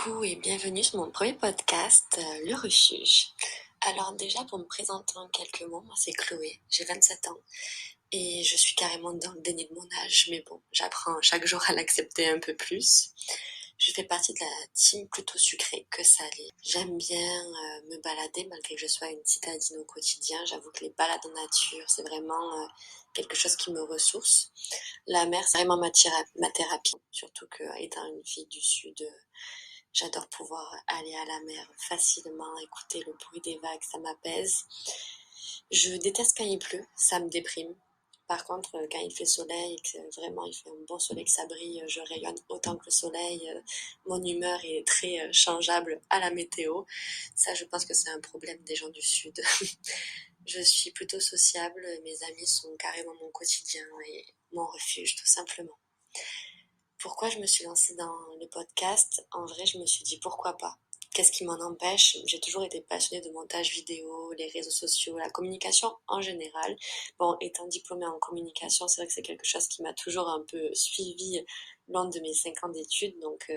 Coucou et bienvenue sur mon premier podcast, Le Refuge. Alors déjà pour me présenter en quelques mots, moi c'est Chloé, j'ai 27 ans et je suis carrément dans le déni de mon âge, mais bon, j'apprends chaque jour à l'accepter un peu plus. Je fais partie de la team plutôt sucrée que salée. J'aime bien me balader malgré que je sois une citadine au quotidien. J'avoue que les balades en nature, c'est vraiment quelque chose qui me ressource. La mer, c'est vraiment ma thérapie, surtout que étant une fille du sud, j'adore pouvoir aller à la mer facilement, écouter le bruit des vagues, ça m'apaise. Je déteste quand il pleut, ça me déprime. Par contre, quand il fait soleil, et que vraiment il fait un bon soleil, que ça brille, je rayonne autant que le soleil. Mon humeur est très changeable à la météo. Ça, je pense que c'est un problème des gens du Sud. Je suis plutôt sociable, mes amis sont carrément mon quotidien et mon refuge, tout simplement. Pourquoi je me suis lancée dans le podcast? En vrai, je me suis dit pourquoi pas. Qu'est-ce qui m'en empêche? J'ai toujours été passionnée de montage vidéo, les réseaux sociaux, la communication en général. Bon, étant diplômée en communication, c'est vrai que c'est quelque chose qui m'a toujours un peu suivie lors de mes 5 ans d'études. Donc,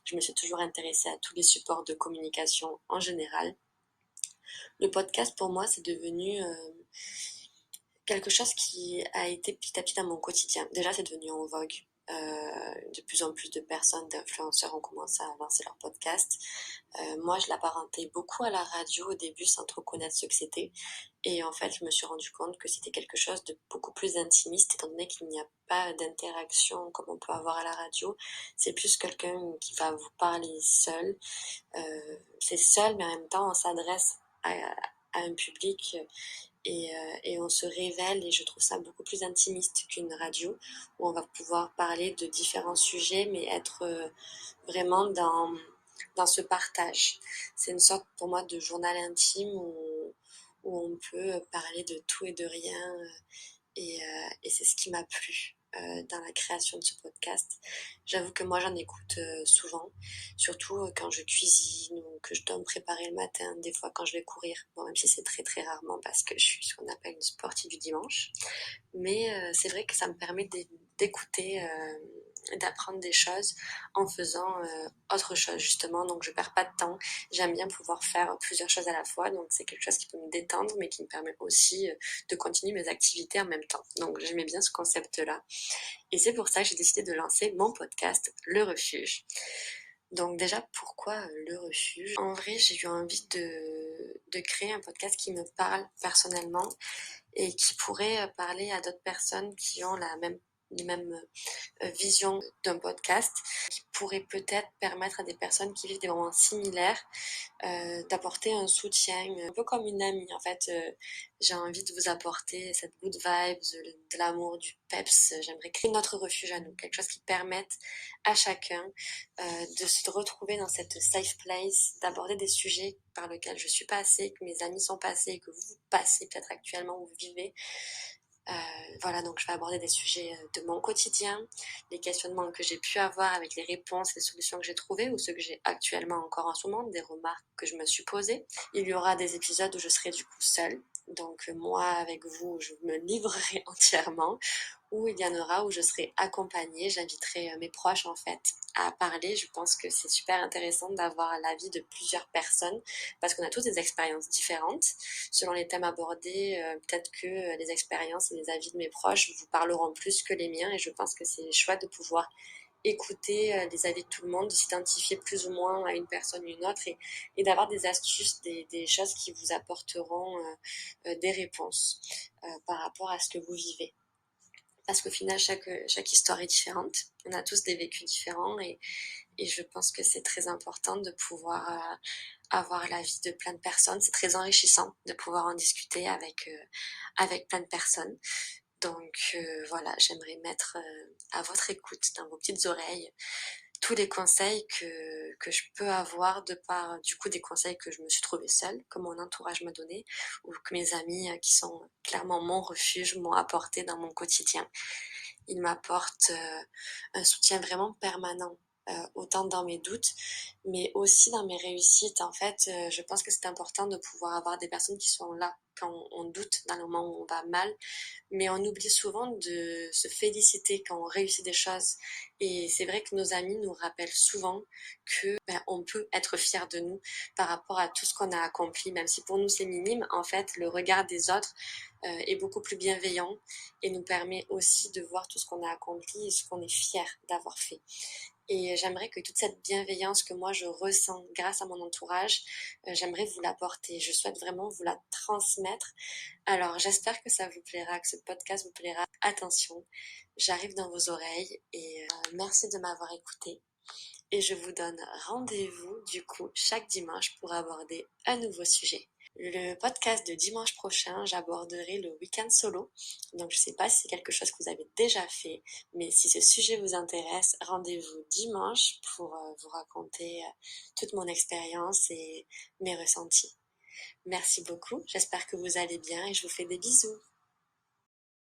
je me suis toujours intéressée à tous les supports de communication en général. Le podcast, pour moi, c'est devenu quelque chose qui a été petit à petit dans mon quotidien. Déjà, c'est devenu en vogue. De plus en plus de personnes, d'influenceurs ont commencé à lancer leur podcast. Moi, je l'apparentais beaucoup à la radio au début sans trop connaître ce que c'était. Et en fait, je me suis rendu compte que c'était quelque chose de beaucoup plus intimiste, étant donné qu'il n'y a pas d'interaction comme on peut avoir à la radio. C'est plus quelqu'un qui va vous parler seul. C'est seul, mais en même temps, on s'adresse à un public et on se révèle et je trouve ça beaucoup plus intimiste qu'une radio où on va pouvoir parler de différents sujets mais être vraiment dans ce partage. C'est une sorte pour moi de journal intime où on peut parler de tout et de rien et c'est ce qui m'a plu dans la création de ce podcast. J'avoue que moi j'en écoute souvent, surtout quand je cuisine ou que je dois me préparer le matin, des fois quand je vais courir, bon, même si c'est très très rarement parce que je suis ce qu'on appelle une sportive du dimanche, mais c'est vrai que ça me permet d'écouter, d'apprendre des choses en faisant autre chose justement, donc je perds pas de temps. J'aime bien pouvoir faire plusieurs choses à la fois, donc c'est quelque chose qui peut me détendre mais qui me permet aussi de continuer mes activités en même temps. Donc j'aimais bien ce concept-là et c'est pour ça que j'ai décidé de lancer mon podcast Le Refuge. Donc déjà, pourquoi le refuge? En vrai, j'ai eu envie de créer un podcast qui me parle personnellement et qui pourrait parler à d'autres personnes qui ont les mêmes vision d'un podcast, qui pourrait peut-être permettre à des personnes qui vivent des moments similaires d'apporter un soutien, un peu comme une amie. En fait, j'ai envie de vous apporter cette good vibes, de l'amour, du peps. J'aimerais créer notre refuge à nous, quelque chose qui permette à chacun de se retrouver dans cette safe place, d'aborder des sujets par lesquels je suis passée, que mes amis sont passés, que vous passez peut-être actuellement où vous vivez. Voilà, donc je vais aborder des sujets de mon quotidien, les questionnements que j'ai pu avoir avec les réponses, les solutions que j'ai trouvées ou ceux que j'ai actuellement encore en ce moment, des remarques que je me suis posées. Il y aura des épisodes où je serai du coup seule, donc moi avec vous, je me livrerai entièrement, ou il y en aura où je serai accompagnée, j'inviterai mes proches en fait à parler. Je pense que c'est super intéressant d'avoir l'avis de plusieurs personnes parce qu'on a tous des expériences différentes. Selon les thèmes abordés, peut-être que les expériences et les avis de mes proches vous parleront plus que les miens et je pense que c'est chouette de pouvoir écouter les avis de tout le monde, de s'identifier plus ou moins à une personne ou une autre et d'avoir des astuces, des choses qui vous apporteront des réponses par rapport à ce que vous vivez. Parce qu'au final, chaque histoire est différente. On a tous des vécus différents et je pense que c'est très important de pouvoir avoir l'avis de plein de personnes. C'est très enrichissant de pouvoir en discuter avec plein de personnes. Donc voilà, j'aimerais mettre à votre écoute, dans vos petites oreilles, tous les conseils que je peux avoir de par du coup des conseils que je me suis trouvée seule, que mon entourage m'a donné, ou que mes amis qui sont clairement mon refuge m'ont apporté dans mon quotidien. Ils m'apportent un soutien vraiment permanent autant dans mes doutes, mais aussi dans mes réussites. En fait, je pense que c'est important de pouvoir avoir des personnes qui sont là quand on doute, dans le moment où on va mal, mais on oublie souvent de se féliciter quand on réussit des choses. Et c'est vrai que nos amis nous rappellent souvent que on peut être fier de nous par rapport à tout ce qu'on a accompli, même si pour nous c'est minime. En fait, le regard des autres est beaucoup plus bienveillant et nous permet aussi de voir tout ce qu'on a accompli et ce qu'on est fier d'avoir fait. Et j'aimerais que toute cette bienveillance que moi je ressens grâce à mon entourage, j'aimerais vous l'apporter. Je souhaite vraiment vous la transmettre. Alors j'espère que ça vous plaira, que ce podcast vous plaira. Attention, j'arrive dans vos oreilles et merci de m'avoir écouté. Et je vous donne rendez-vous du coup chaque dimanche pour aborder un nouveau sujet. Le podcast de dimanche prochain, j'aborderai le week-end solo. Donc je ne sais pas si c'est quelque chose que vous avez déjà fait, mais si ce sujet vous intéresse, rendez-vous dimanche pour vous raconter toute mon expérience et mes ressentis. Merci beaucoup, j'espère que vous allez bien et je vous fais des bisous.